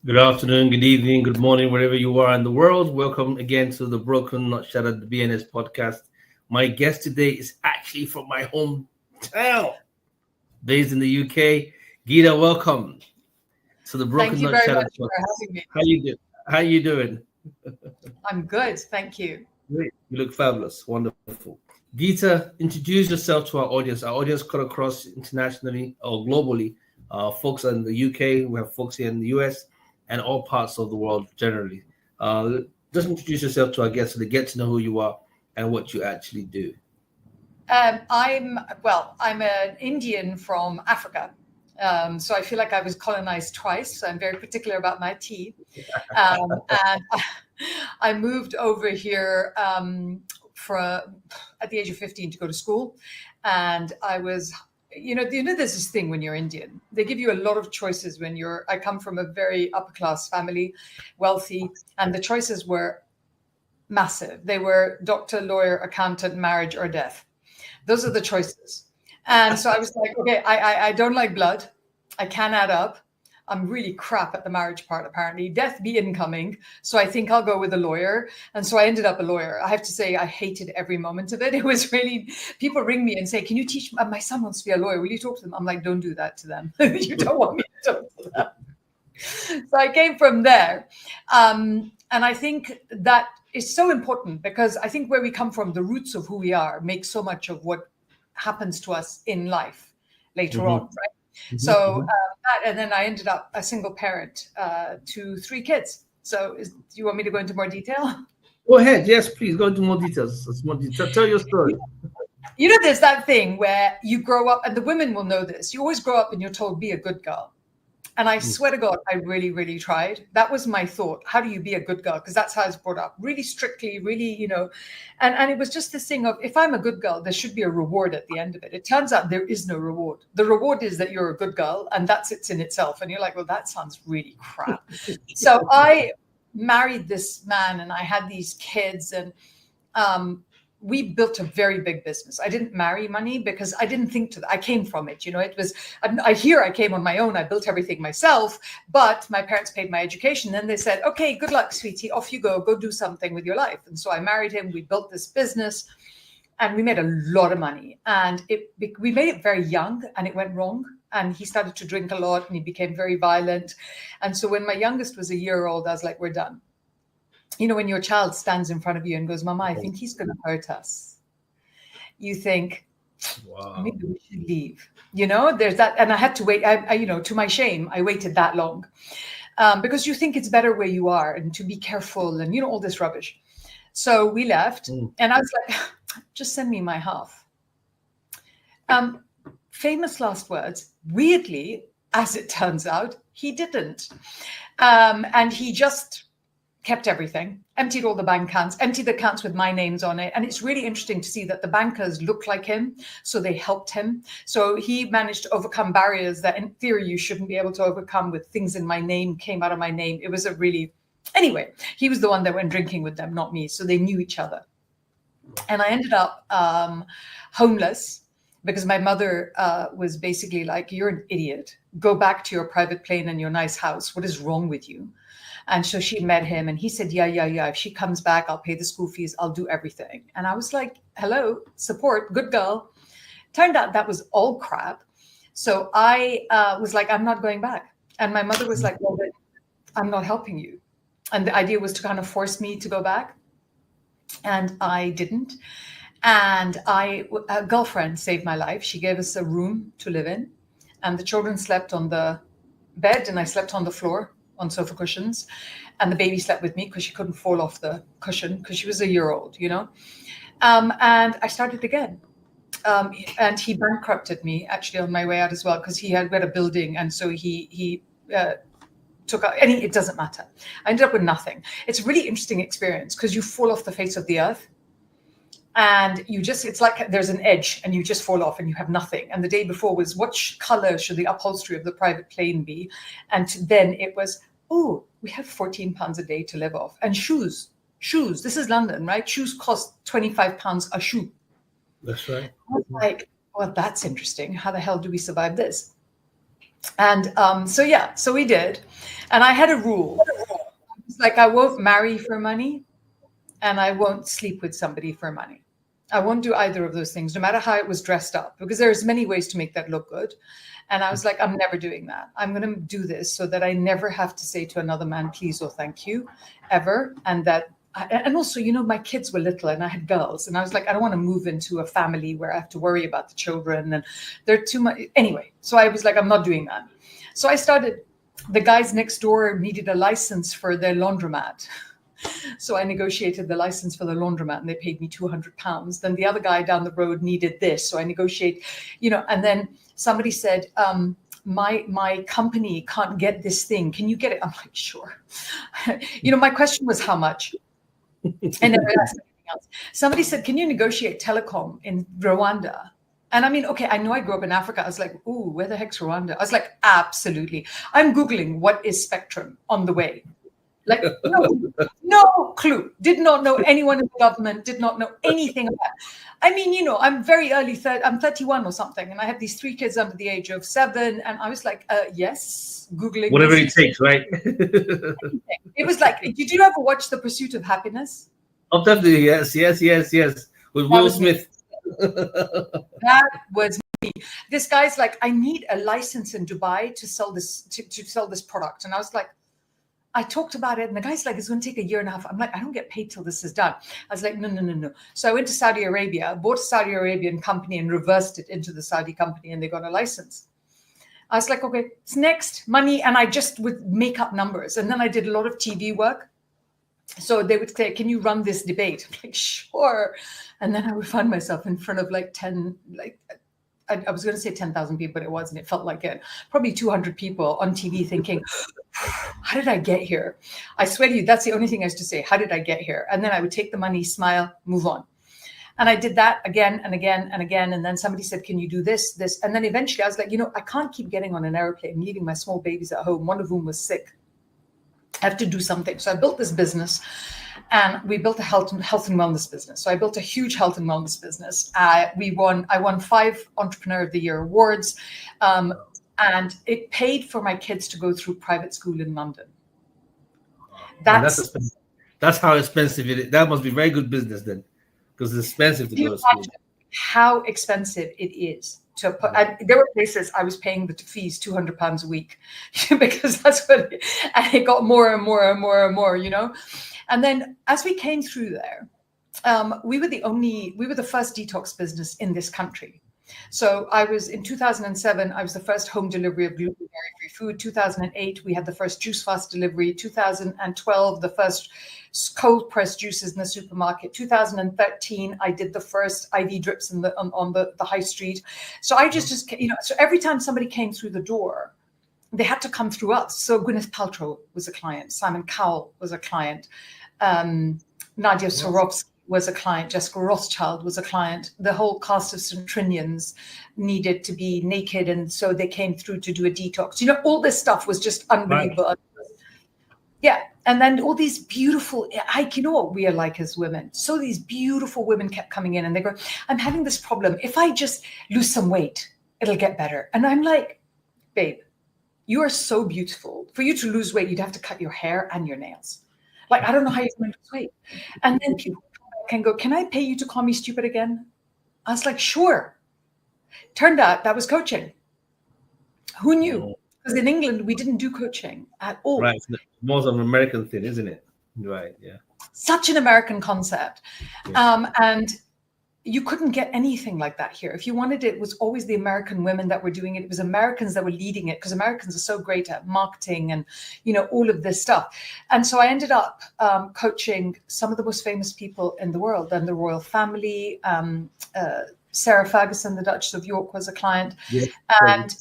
Good afternoon, good evening, good morning, wherever you are in the world. Welcome again to the Broken Not Shattered, the BNS podcast. My guest today is actually from my hometown, based in the UK. Gita, welcome to the Thank Broken you Not very Shattered much for podcast. having me. How you doing? How you doing? I'm good. Thank you. Great. You look fabulous. Wonderful. Gita, introduce yourself to our audience. Our audience cut across internationally or globally. Folks in the UK, we have folks here in the US, and all parts of the world generally. Just introduce yourself to our guests so they get to know who you are and what you actually do. I'm an Indian from Africa. So I feel like I was colonized twice. So I'm very particular about my tea. And I moved over here at the age of 15 to go to school. And I was, there's this thing when you're Indian. They give you a lot of choices I come from a very upper class family, wealthy, and the choices were massive. They were doctor, lawyer, accountant, marriage, or death. Those are the choices. And so I was like, okay, I don't like blood. I can add up. I'm really crap at the marriage part, apparently. Death be incoming. So I think I'll go with a lawyer. And so I ended up a lawyer. I have to say, I hated every moment of it. It was really, people ring me and say, can you teach, my son wants to be a lawyer. Will you talk to them? I'm like, don't do that to them. You don't want me to talk to them. So I came from there. And I think that is so important because I think where we come from, the roots of who we are, make so much of what happens to us in life later on, right? So and then I ended up a single parent to 3 kids. So do you want me to go into more detail? Go ahead. Yes, please go into more details. Tell your story. There's that thing where you grow up, and the women will know this. You always grow up and you're told, be a good girl. And I swear to God, I really, really tried. That was my thought. How do you be a good girl? Because that's how I was brought up, really strictly, really, and it was just this thing of, if I'm a good girl, there should be a reward at the end of it. It turns out there is no reward. The reward is that you're a good girl, and that's it in itself. And you're like, well, that sounds really crap. So I married this man and I had these kids, and we built a very big business. I didn't marry money because I didn't think to that. I came from it. It was, I came on my own. I built everything myself, but my parents paid my education. Then they said, okay, good luck, sweetie. Off you go do something with your life. And so I married him. We built this business and we made a lot of money, and we made it very young, and it went wrong. And he started to drink a lot and he became very violent. And so when my youngest was a year old, I was like, we're done. When your child stands in front of you and goes, Mama, I think he's going to hurt us. You think, wow, maybe we should leave. There's that. And I had to wait. I to my shame, I waited that long because you think it's better where you are and to be careful and, all this rubbish. So we left and I was like, just send me my half. Famous last words. Weirdly, as it turns out, he didn't. And he just kept everything, emptied all the bank accounts, emptied the accounts with my names on it. And it's really interesting to see that the bankers look like him. So they helped him. So he managed to overcome barriers that in theory you shouldn't be able to overcome with things in my name, came out of my name. It was anyway, he was the one that went drinking with them, not me. So they knew each other. And I ended up homeless because my mother was basically like, you're an idiot. Go back to your private plane and your nice house. What is wrong with you? And so she met him and he said, yeah. If she comes back, I'll pay the school fees. I'll do everything. And I was like, hello, support, good girl. Turned out that was all crap. So I was like, I'm not going back. And my mother was like, well, then I'm not helping you. And the idea was to kind of force me to go back. And I didn't. And a girlfriend saved my life. She gave us a room to live in. And the children slept on the bed and I slept on the floor on sofa cushions, and the baby slept with me because she couldn't fall off the cushion because she was a year old, and I started again. And he bankrupted me actually on my way out as well because he had a building, and so he took out it doesn't matter. I ended up with nothing. It's a really interesting experience because you fall off the face of the earth. And it's like there's an edge and you just fall off and you have nothing. And the day before was, what color should the upholstery of the private plane be? And then it was, we have £14 a day to live off. And shoes. This is London, right? Shoes cost £25 a shoe. That's right. I was like, well, that's interesting. How the hell do we survive this? And so we did. And I had a rule. It's like, I won't marry for money and I won't sleep with somebody for money. I won't do either of those things, no matter how it was dressed up, because there's many ways to make that look good. And I was like, I'm never doing that. I'm going to do this so that I never have to say to another man, please or thank you, ever. And also, my kids were little and I had girls. And I was like, I don't want to move into a family where I have to worry about the children. And they're too much. Anyway, so I was like, I'm not doing that. So I started, the guys next door needed a license for their laundromat. So I negotiated the license for the laundromat and they paid me £200. Then the other guy down the road needed this. So I negotiate, and then somebody said, my company can't get this thing. Can you get it? I'm like, sure. My question was how much? And never asked anything else. Somebody said, can you negotiate telecom in Rwanda? And I mean, okay, I know I grew up in Africa. I was like, ooh, where the heck's Rwanda? I was like, absolutely. I'm Googling what is Spectrum on the way. Like, no clue. Did not know anyone in the government, did not know anything about it. I mean, I'm very early, I'm 31 or something, and I have these 3 kids under the age of 7, and I was like, yes, Googling. Whatever it takes, right? It was like, did you ever watch The Pursuit of Happiness? Oh, definitely, yes. With Will Smith. That was me. This guy's like, I need a license in Dubai to sell this, to sell this product. And I was like, I talked about it, and the guy's like, it's going to take 1.5 years. I'm like, I don't get paid till this is done. I was like, no. So I went to Saudi Arabia, bought a Saudi Arabian company and reversed it into the Saudi company, and they got a license. I was like, okay, it's next money. And I just would make up numbers. And then I did a lot of TV work. So they would say, can you run this debate? I'm like, sure. And then I would find myself in front of I was going to say 10,000 people, but it wasn't. It felt like it. Probably 200 people on TV thinking, how did I get here? I swear to you, that's the only thing I used to say. How did I get here? And then I would take the money, smile, move on. And I did that again and again and again. And then somebody said, can you do this? And then eventually I was like, I can't keep getting on an airplane, leaving my small babies at home, one of whom was sick. I have to do something. So I built this business. And we built a health and wellness business. So I built a huge health and wellness business. I won 5 Entrepreneur of the Year awards, and it paid for my kids to go through private school in London. That's how expensive it is. That must be very good business then, because it's expensive to go to school. How expensive it is to put. There were places I was paying the fees £200 a week because that's what, and it got more and more and more and more, And then as we came through there, we were the first detox business in this country. So in 2007, I was the first home delivery of gluten-free food. 2008, we had the first juice fast delivery. 2012, the first cold pressed juices in the supermarket. 2013, I did the first IV drips on the high street. So I just so every time somebody came through the door, they had to come through us. So Gwyneth Paltrow was a client. Simon Cowell was a client. Nadia Swarovski was a client. Jessica Rothschild was a client. The whole cast of Centrinians needed to be naked. And so they came through to do a detox. All this stuff was just unbelievable. Right. Yeah. And then all these beautiful, what we are like as women. So these beautiful women kept coming in and they go, I'm having this problem. If I just lose some weight, it'll get better. And I'm like, babe, you are so beautiful. For you to lose weight, you'd have to cut your hair and your nails. Like, I don't know how you're going to lose weight. And then people can go, can I pay you to call me stupid again? I was like, sure. Turned out that was coaching. Who knew? Because in England, we didn't do coaching at all. Right. It's more of an American thing, isn't it? Right. Yeah. Such an American concept. Yeah. And you couldn't get anything like that here. If you wanted it, it was always the American women that were doing it. It was Americans that were leading it because Americans are so great at marketing and, all of this stuff. And so I ended up coaching some of the most famous people in the world and the royal family. Sarah Ferguson, the Duchess of York, was a client. Yeah. And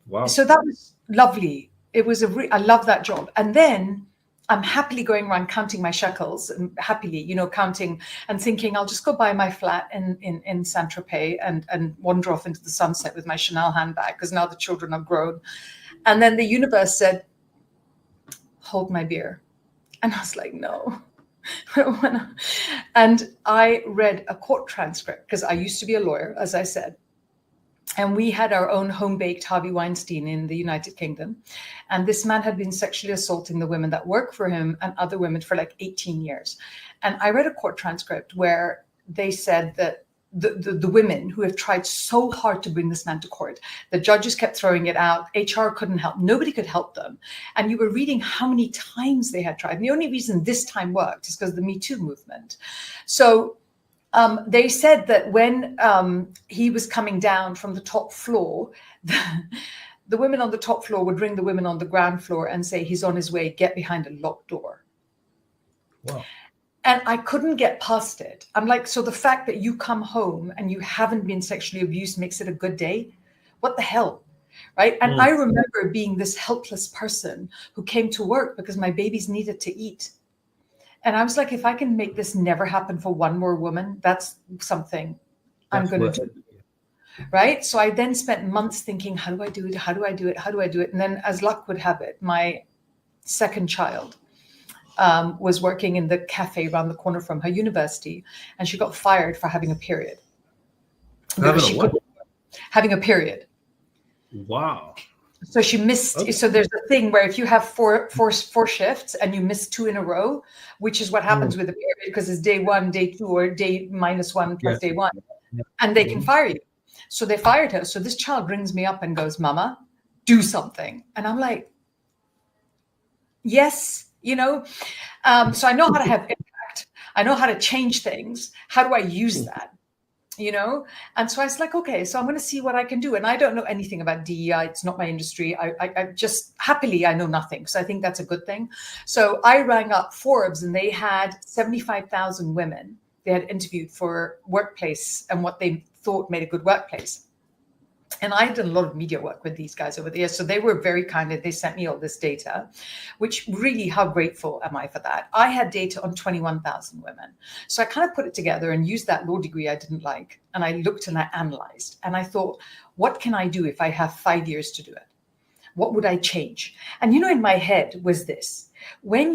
wow. So that was lovely. It was I love that job. And then I'm happily going around counting my shekels and happily, counting and thinking I'll just go buy my flat in Saint-Tropez and wander off into the sunset with my Chanel handbag because now the children are grown. And then the universe said, hold my beer. And I was like, no. And I read a court transcript because I used to be a lawyer, as I said. And we had our own home-baked Harvey Weinstein in the United Kingdom. And this man had been sexually assaulting the women that work for him and other women for like 18 years. And I read a court transcript where they said that the women who have tried so hard to bring this man to court, the judges kept throwing it out. HR couldn't help. Nobody could help them. And you were reading how many times they had tried. And the only reason this time worked is because of the Me Too movement. So they said that when he was coming down from the top floor, the women on the top floor would ring the women on the ground floor and say, he's on his way, get behind a locked door. Wow. And I couldn't get past it. I'm like, so the fact that you come home and you haven't been sexually abused makes it a good day? What the hell? Right? And I remember being this helpless person who came to work because my babies needed to eat. And I was like, if I can make this never happen for one more woman, that's something I'm going to do. Right? So I then spent months thinking, how do I do it? How do I do it? How do I do it? And then as luck would have it, my second child was working in the cafe around the corner from her university, and she got fired for having a period. Having a period. Wow. So she missed. Okay. So there's a thing where if you have four shifts and you miss 2 in a row, which is what happens with a period, because it's day 1, day 2, or day -1 plus day 1, and they can fire you. So they fired her. So this child rings me up and goes, "Mama, do something." And I'm like, yes, you know. So I know how to have impact. I know how to change things. How do I use that? You know? And so I was like, okay, so I'm going to see what I can do. And I don't know anything about DEI. It's not my industry. I just happily, I know nothing. So I think that's a good thing. So I rang up Forbes, and they had 75,000 women they had interviewed for workplace and what they thought made a good workplace. And I did a lot of media work with these guys over the years. So they were very kind. They sent me all this data, which really, how grateful am I for that? I had data on 21,000 women. So I kind of put it together and used that law degree I didn't like. And I looked and I analyzed. And I thought, what can I do if I have 5 years to do it? What would I change? And, you know, in my head was this. When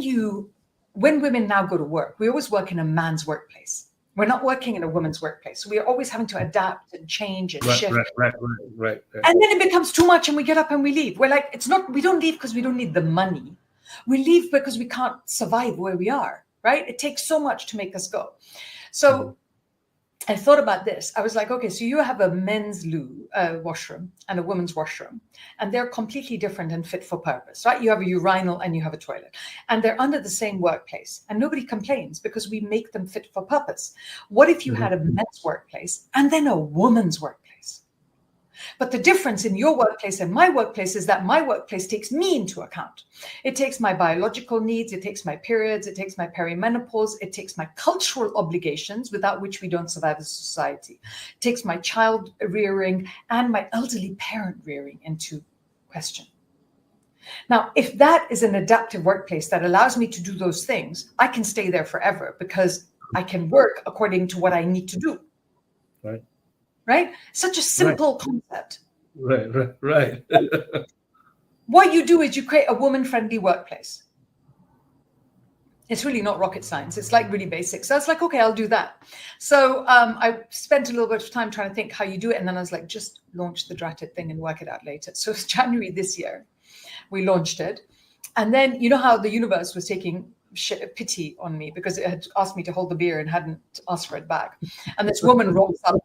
women now go to work, we always work in a man's workplace. We're not working in a woman's workplace. We are always having to adapt and change and shift. Right. And then it becomes too much and we get up and we leave. We're like, we don't leave because we don't need the money. We leave because we can't survive where we are, right? It takes so much to make us go. So I thought about this. I was like, okay, so you have a men's washroom and a women's washroom, and they're completely different and fit for purpose, right? You have a urinal and you have a toilet, and they're under the same workplace, and nobody complains because we make them fit for purpose. What if you had a men's workplace and then a woman's workplace? But the difference in your workplace and my workplace is that my workplace takes me into account. It takes my biological needs, it takes my periods, it takes my perimenopause, it takes my cultural obligations without which we don't survive as a society. It takes my child rearing and my elderly parent rearing into question. Now, if that is an adaptive workplace that allows me to do those things, I can stay there forever because I can work according to what I need to do. Right. Right? Such a simple concept. Right. What you do is you create a woman-friendly workplace. It's really not rocket science. It's like really basic. So I was like, okay, I'll do that. So I spent a little bit of time trying to think how you do it. And then I was like, just launch the dratted thing and work it out later. So it's January this year. We launched it. And then, you know how the universe was taking pity on me because it had asked me to hold the beer and hadn't asked for it back. And this woman rolls up.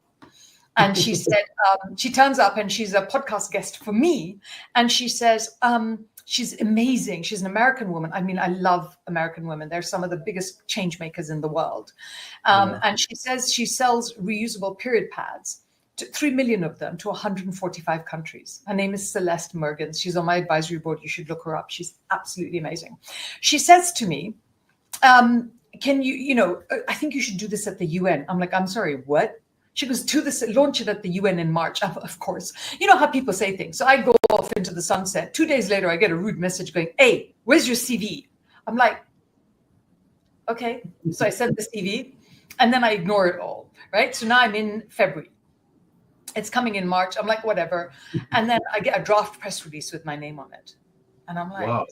And she said, she turns up and she's a podcast guest for me. And she says, she's amazing. She's an American woman. I mean, I love American women. They're some of the biggest change makers in the world. And she says she sells reusable period pads, 3 million of them, to 145 countries. Her name is Celeste Mergens. She's on my advisory board. You should look her up. She's absolutely amazing. She says to me, can you, I think you should do this at the UN. I'm like, I'm sorry, what? She goes, launch it at the UN in March. Of course. You know how people say things. So I go off into the sunset. 2 days later, I get a rude message going, hey, where's your CV? I'm like, okay. So I sent the CV and then I ignore it all, right? So now I'm in February. It's coming in March. I'm like, whatever. And then I get a draft press release with my name on it. And I'm like, wow.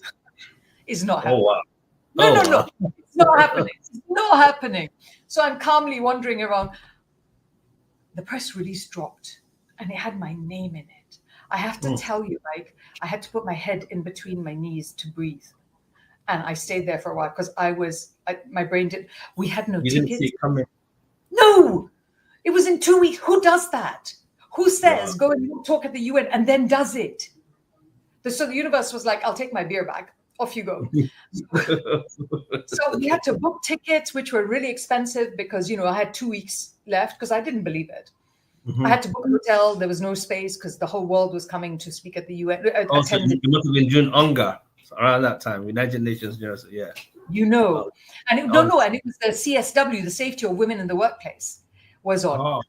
It's not happening. Oh, wow. No. It's not happening. It's not happening. So I'm calmly wandering around. The press release dropped and it had my name in it. I have to tell you, like, I had to put my head in between my knees to breathe. And I stayed there for a while because my brain we had no You tickets. didn't see it coming. No, it was in 2 weeks. Who does that? Who says go and talk at the UN and then does it? So the universe was like, I'll take my beer bag. Off you go. So we had to book tickets, which were really expensive because, I had 2 weeks left because I didn't believe it. I had to book a hotel. There was no space because the whole world was coming to speak at the UN. Also, it must have been June Unga around that time, United Nations. Yeah. And it was the CSW, the Safety of Women in the Workplace, was on.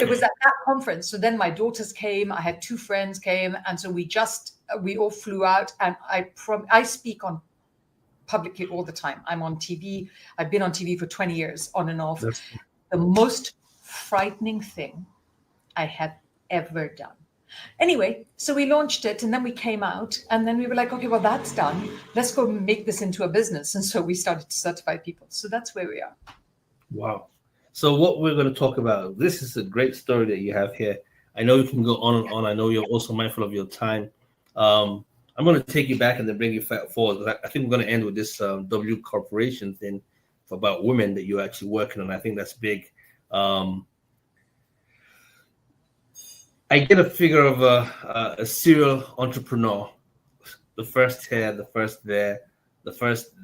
It was at that conference. So then my daughters came. I had 2 friends came, and so we all flew out. And I speak on publicly all the time. I'm on TV. I've been on TV for 20 years, on and off. The most frightening thing I have ever done. Anyway, so we launched it, and then we came out, and then we were like, okay, well, that's done. Let's go make this into a business. And so we started to certify people. So that's where we are. Wow. So what we're going to talk about, this is a great story that you have here. I know you can go on and on. I know you're also mindful of your time. I'm going to take you back and then bring you forward. I think we're going to end with this W Corporation thing about women that you're actually working on. I think that's big. I get a figure of a serial entrepreneur, the first here, the first there, the first,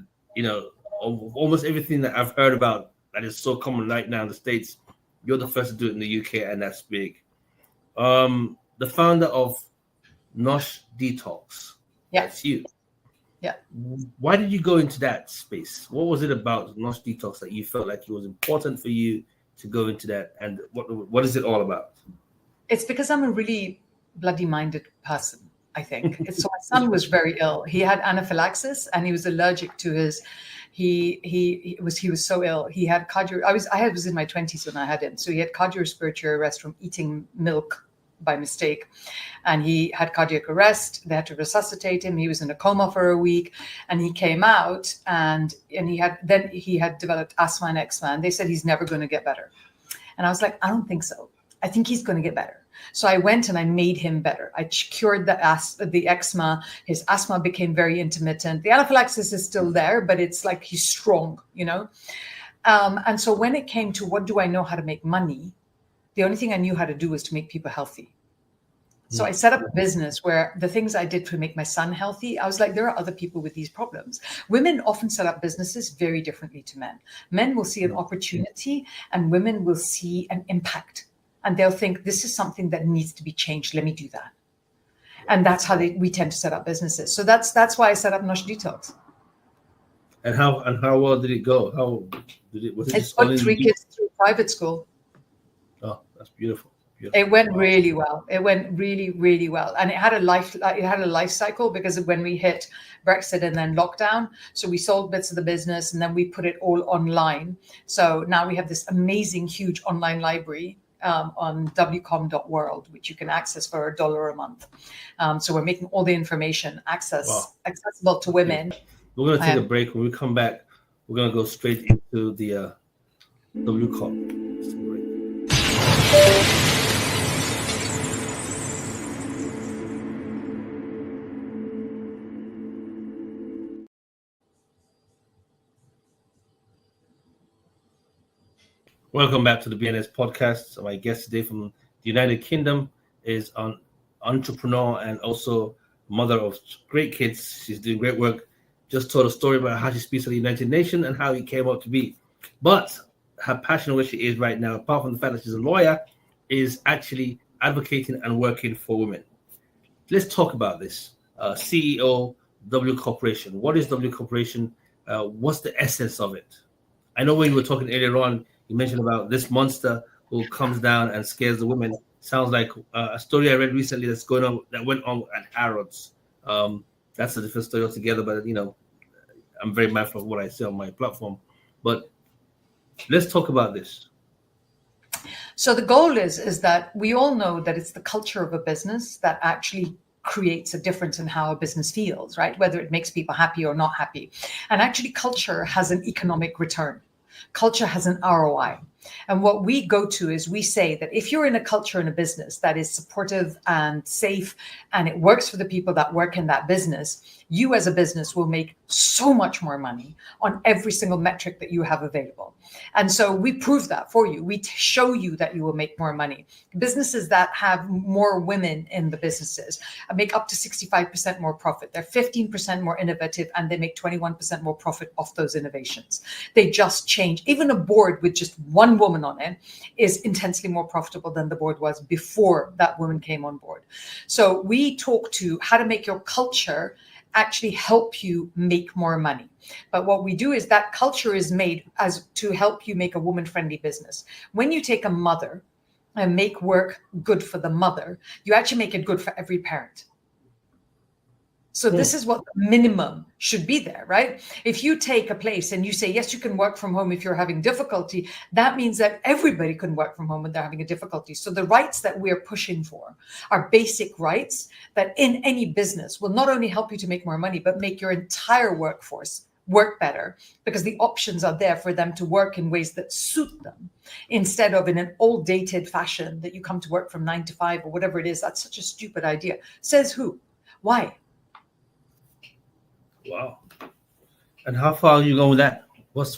almost everything that I've heard about that is so common right now in the States. You're the first to do it in the UK, and that's big. The founder of Nosh Detox. Yeah. That's you. Yeah. Why did you go into that space? What was it about Nosh Detox that you felt like it was important for you to go into that? And what is it all about? It's because I'm a really bloody minded person, I think. So my son was very ill. He had anaphylaxis, and he was allergic to his. He was so ill. He had I was in my 20s when I had him. So he had cardiorespiratory arrest from eating milk by mistake, and he had cardiac arrest. They had to resuscitate him. He was in a coma for a week, and he came out, and he had developed asthma and eczema. And they said he's never going to get better. And I was like, I don't think so. I think he's going to get better. So I went and I made him better. I cured the eczema. His asthma became very intermittent. The anaphylaxis is still there, but it's like he's strong, And so when it came to what do I know how to make money, the only thing I knew how to do was to make people healthy. So I set up a business where the things I did to make my son healthy, I was like, there are other people with these problems. Women often set up businesses very differently to men. Men will see an opportunity, and women will see an impact. And they'll think, this is something that needs to be changed. Let me do that. And that's how we tend to set up businesses. So that's why I set up Nosh Detox. And how well did it go? How did it? Was it? It's got 3 kids through private school. Oh, that's beautiful. It went really well. It went really, really well. And it had a life cycle because of when we hit Brexit and then lockdown. So we sold bits of the business, and then we put it all online. So now we have this amazing, huge online library on wcom.world, which you can access for $1 a month. So we're making all the information accessible to women. We're going to take a break. When we come back, we're going to go straight into the WCOM. Welcome back to the BNS podcast. My guest today from the United Kingdom is an entrepreneur and also mother of great kids. She's doing great work. Just told a story about how she speaks at the United Nations and how it came out to be. But her passion, where she is right now, apart from the fact that she's a lawyer, is actually advocating and working for women. Let's talk about this. CEO, W Corporation. What is W Corporation? What's the essence of it? I know when you were talking earlier on, you mentioned about this monster who comes down and scares the women. Sounds like a story I read recently that went on at Harrods. That's a different story altogether, but I'm very mindful of what I say on my platform. But let's talk about this. So the goal is that we all know that it's the culture of a business that actually creates a difference in how a business feels, right? Whether it makes people happy or not happy. And actually culture has an economic return. Culture has an ROI. And what we go to is we say that if you're in a culture in a business that is supportive and safe and it works for the people that work in that business, you as a business will make so much more money on every single metric that you have available. And so we prove that for you. We show you that you will make more money. Businesses that have more women in the businesses make up to 65% more profit. They're 15% more innovative and they make 21% more profit off those innovations. They just change. Even a board with just one woman on it is intensely more profitable than the board was before that woman came on board. So we talk to how to make your culture actually help you make more money. But what we do is that culture is made as to help you make a woman-friendly business. When you take a mother and make work good for the mother, you actually make it good for every parent. So this is what the minimum should be there, right? If you take a place and you say, yes, you can work from home if you're having difficulty, that means that everybody can work from home when they're having a difficulty. So the rights that we're pushing for are basic rights that in any business will not only help you to make more money, but make your entire workforce work better, because the options are there for them to work in ways that suit them instead of in an old dated fashion that you come to work from 9 to 5 or whatever it is. That's such a stupid idea. Says who? Why? Wow. And how far are you going with that? What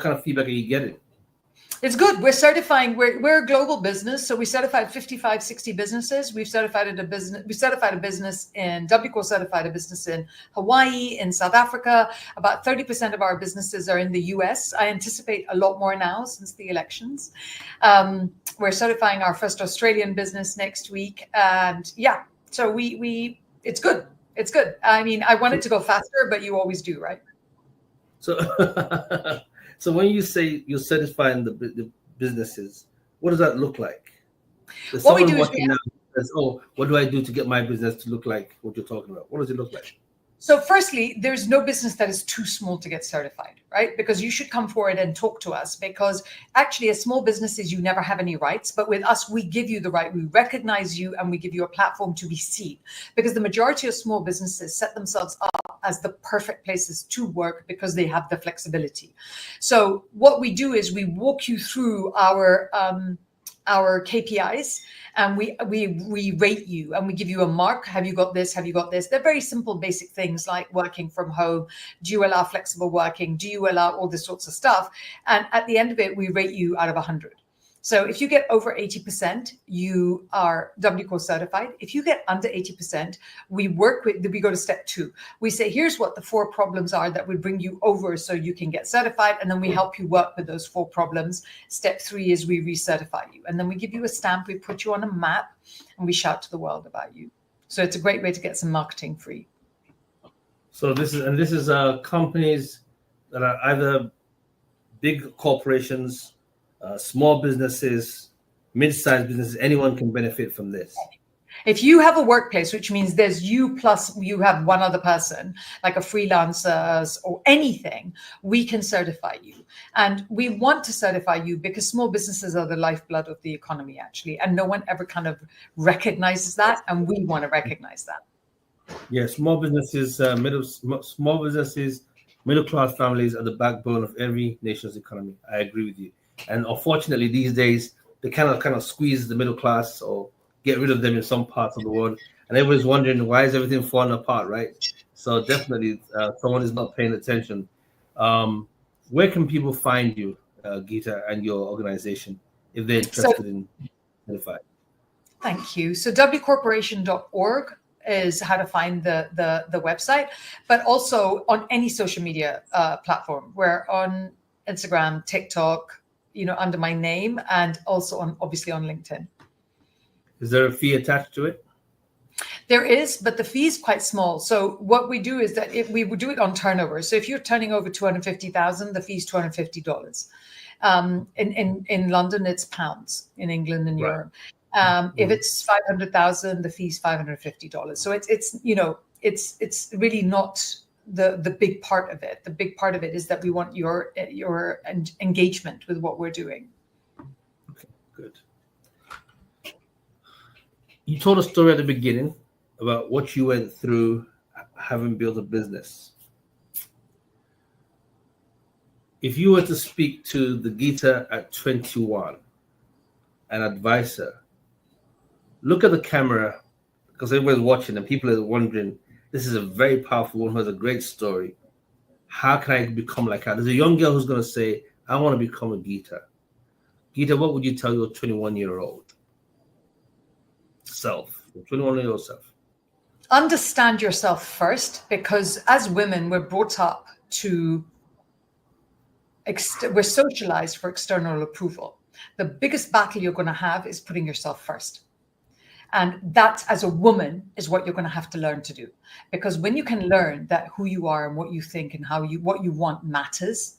kind of feedback are you getting? It's good. We're certifying, we're a global business. So we certified 55, 60 businesses. We certified a business in WCOR certified a business in Hawaii, in South Africa. About 30% of our businesses are in the US. I anticipate a lot more now since the elections. We're certifying our first Australian business next week. And yeah, so it's good. It's good. I mean, I want it to go faster, but you always do, right? So so when you say you're certifying the businesses, what does that look like? There's what we someone do is watching now says, oh, what do I do to get my business to look like what you're talking about? What does it look like? So firstly, there's no business that is too small to get certified, right? Because you should come forward and talk to us, because actually as small businesses, you never have any rights. But with us, we give you the right. We recognize you and we give you a platform to be seen, because the majority of small businesses set themselves up as the perfect places to work because they have the flexibility. So what we do is we walk you through our KPIs, and we rate you and we give you a mark. Have you got this? Have you got this? They're very simple, basic things like working from home. Do you allow flexible working? Do you allow all this sorts of stuff? And at the end of it, we rate you out of 100. So if you get over 80%, you are WCOR certified. If you get under 80%, we go to step 2. We say, here's what the 4 problems are that would bring you over so you can get certified. And then we help you work with those 4 problems. Step 3 is we recertify you. And then we give you a stamp, we put you on a map, and we shout to the world about you. So it's a great way to get some marketing free. So this is companies that are either big corporations, small businesses, mid-sized businesses. Anyone can benefit from this. If you have a workplace, which means there's you plus you have one other person, like a freelancer or anything, we can certify you. And we want to certify you because small businesses are the lifeblood of the economy, actually. And no one ever kind of recognizes that. And we want to recognize that. Yeah, small businesses, middle-class families are the backbone of every nation's economy. I agree with you. And unfortunately, these days, they kind of squeeze the middle class or get rid of them in some parts of the world. And everybody's wondering, why is everything falling apart, right? So definitely, someone is not paying attention. Where can people find you, Geeta, and your organization if they're interested in certified? Thank you. So wcorporation.org is how to find the website, but also on any social media platform. We're on Instagram, TikTok, under my name, and also obviously on LinkedIn. Is there a fee attached to it? There is, but the fee is quite small. So what we do is that we would do it on turnover. So if you're turning over 250,000, the fee is $250. In London, it's pounds. In England and Europe, if it's 500,000, the fee is $550. So it's really not the big part of it. The big part of it is that we want your engagement with what we're doing. Okay, good. You told a story at the beginning about what you went through having built a business. if you were to speak to the Geeta at 21 and advise her, look at the camera, because everybody's watching and people are wondering, this is a very powerful woman who has a great story. How can I become like her? There's a young girl who's going to say, I want to become a Geeta. Geeta, what would you tell your 21-year-old self, your 21-year-old self? Understand yourself first, because as women, we're brought up to, we're socialized for external approval. The biggest battle you're going to have is putting yourself first. And that, as a woman, is what you're going to have to learn to do. Because when you can learn that who you are and what you think and what you want matters,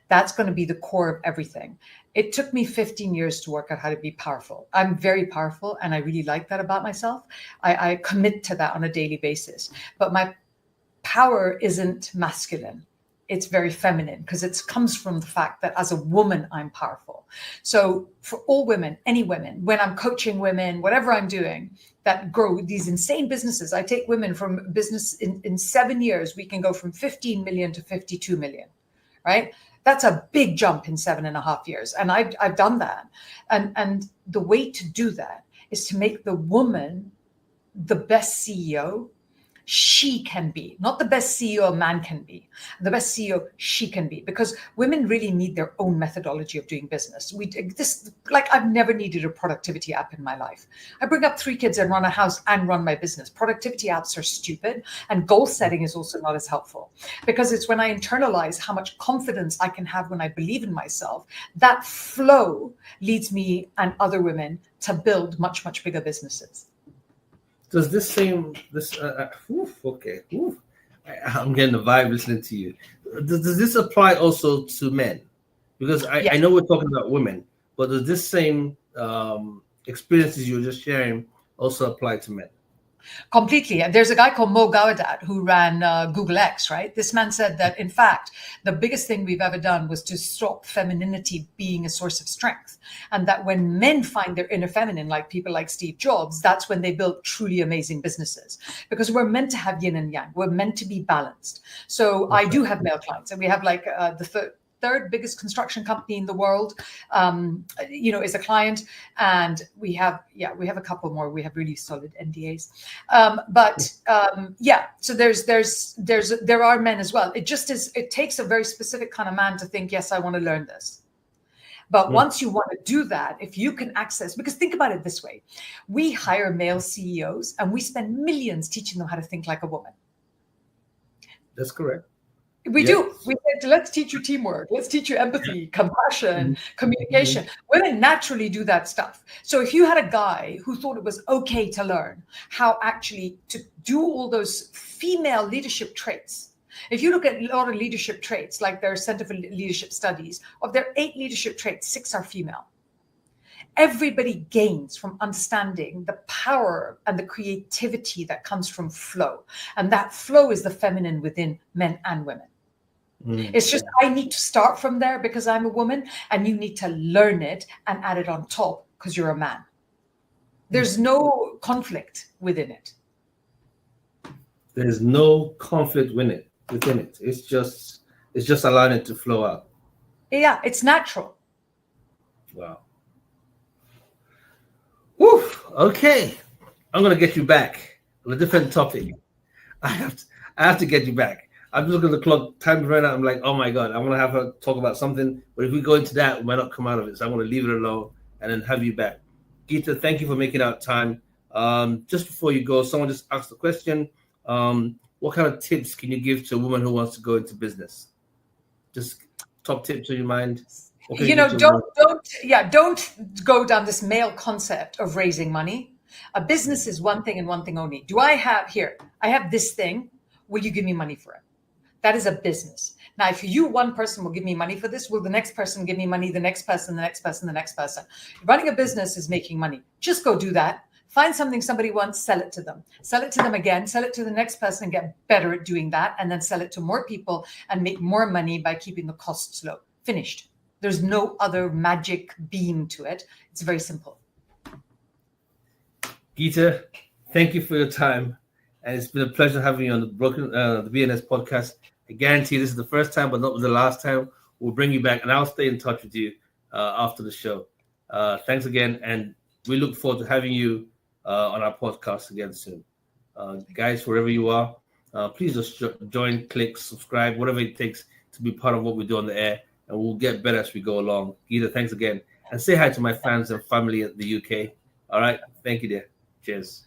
that's going to be the core of everything. It took me 15 years to work out how to be powerful. I'm very powerful, and I really like that about myself. I commit to that on a daily basis. But my power isn't masculine. It's very feminine, because it comes from the fact that as a woman, I'm powerful. So for all women, any women, when I'm coaching women, whatever I'm doing that grow these insane businesses, I take women from business in 7 years, we can go from 15 million to 52 million, right? That's a big jump in 7.5 years. And I've done that. And the way to do that is to make the woman the best CEO she can be, not the best CEO a man can be, the best CEO she can be, because women really need their own methodology of doing business. I've never needed a productivity app in my life. I bring up 3 kids and run a house and run my business. Productivity apps are stupid, and goal setting is also not as helpful, because it's when I internalize how much confidence I can have when I believe in myself, that flow leads me and other women to build much, much bigger businesses. Does this I'm getting the vibe listening to you. Does this apply also to men? Because I know we're talking about women, but does this same experiences you were just sharing also apply to men? Completely. There's a guy called Mo Gawdat who ran Google X, right? This man said that, in fact, the biggest thing we've ever done was to stop femininity being a source of strength. And that when men find their inner feminine, like people like Steve Jobs, that's when they build truly amazing businesses. Because we're meant to have yin and yang. We're meant to be balanced. So I do have male clients, and we have like the third biggest construction company in the world, is a client, and we have a couple more. We have really solid NDAs, So there are men as well. It takes a very specific kind of man to think, yes, I want to learn this. But once you want to do that, if you can access, because think about it this way, we hire male CEOs and we spend millions teaching them how to think like a woman. That's correct. We do. We said, let's teach you teamwork. Let's teach you empathy, compassion, communication. Women naturally do that stuff. So if you had a guy who thought it was okay to learn how actually to do all those female leadership traits, if you look at a lot of leadership traits, like their Center for Leadership Studies, of their 8 leadership traits, 6 are female. Everybody gains from understanding the power and the creativity that comes from flow. And that flow is the feminine within men and women. It's just, I need to start from there because I'm a woman, and you need to learn it and add it on top because you're a man. There's no conflict within it. There's no conflict within it. It's just allowing it to flow out. Yeah, it's natural. Wow. Woo, okay. I'm gonna get you back on a different topic. I have to get you back. I'm looking at the clock, time ran out. I'm like, oh my God, I want to have her talk about something. But if we go into that, we might not come out of it. So I'm going to leave it alone and then have you back. Geeta, thank you for making out time. Just before you go, someone just asked the question, what kind of tips can you give to a woman who wants to go into business? Just top tips in your mind. Don't go down this male concept of raising money. A business is one thing and one thing only. I have this thing. Will you give me money for it? That is a business. Now, if one person will give me money for this, will the next person give me money, the next person, the next person, the next person? Running a business is making money. Just go do that. Find something somebody wants, sell it to them. Sell it to them again, sell it to the next person, and get better at doing that, and then sell it to more people and make more money by keeping the costs low. Finished. There's no other magic beam to it. It's very simple. Geeta, thank you for your time. And it's been a pleasure having you on the BNS podcast. I guarantee this is the first time, but not the last time we'll bring you back, and I'll stay in touch with you after the show. Thanks again, and we look forward to having you on our podcast again soon. Guys, wherever you are, please just join, click, subscribe, whatever it takes to be part of what we do on the air, and we'll get better as we go along. Geeta, thanks again. And say hi to my fans and family at the UK. All right. Thank you, dear. Cheers.